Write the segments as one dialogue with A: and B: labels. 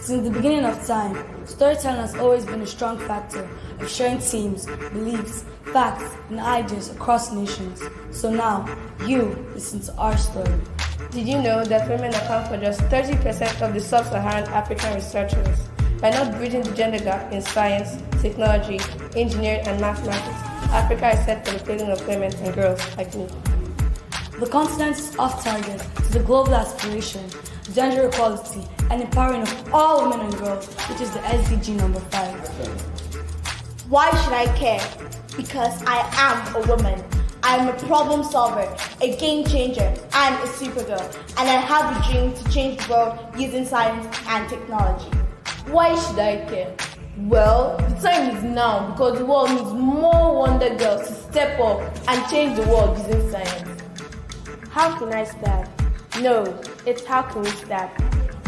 A: Since the beginning of time, storytelling has always been a strong factor of sharing themes, beliefs, facts, and ideas across nations. So now, you listen to our story.
B: Did you know that women account for just 30% of the sub-Saharan African researchers? By not bridging the gender gap in science, technology, engineering, and mathematics, Africa is set for the failing of women and girls like me.
A: The continent is off target to the global aspiration, gender equality, and empowering of all women and girls, which is the SDG number 5.
C: Why should I care? Because I am a woman. I am a problem solver, a game changer, and a supergirl, and I have a dream to change the world using science and technology.
B: Why should I care? Well, the time is now because the world needs more wonder girls to step up and change the world using science. How can I start? No, it's how can we start?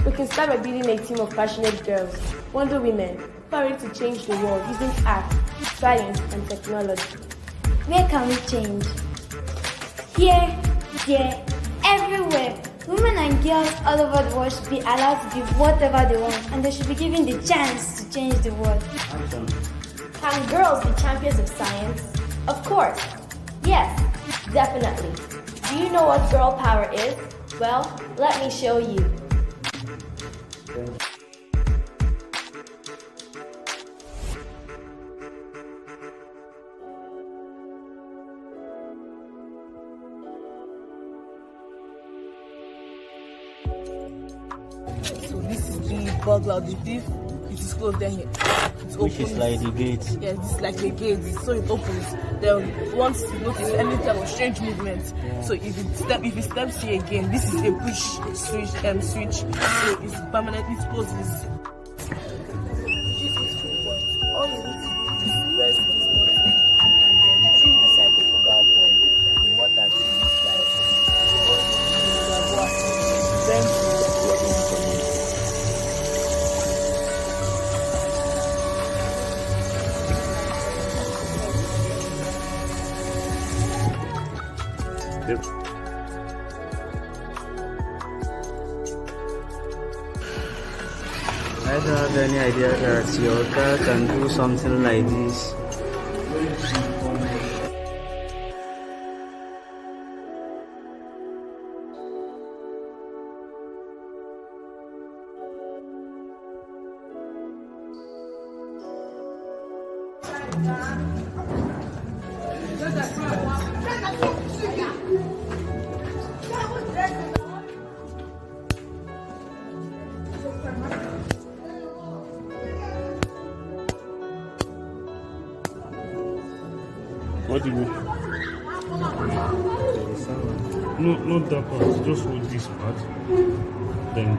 B: We can start by building a team of passionate girls, Wonder Women, who are ready to change the world using art, science, and technology.
D: Where can we change? Here, there, everywhere. Women and girls all over the world should be allowed to do whatever they want, and they should be given the chance to change the world.
E: Can girls be champions of science? Of course. Yes, definitely. Do you know what girl power is? Well, let me show you.
F: So this is the burglar, the thief. It is closed then it
G: Which
F: opens.
G: is like the gate.
F: Yeah, this is like the gate. So it opens. Then once you notice any type of strange movement, so if it steps here again, this is a push switch. So it's permanently closes. All you need to do is press this button, and then through the psychophagal pump, the water is like then
G: I don't have any idea that your car can do something like this.
H: What do you mean? No, not that part. Just hold this part. Then.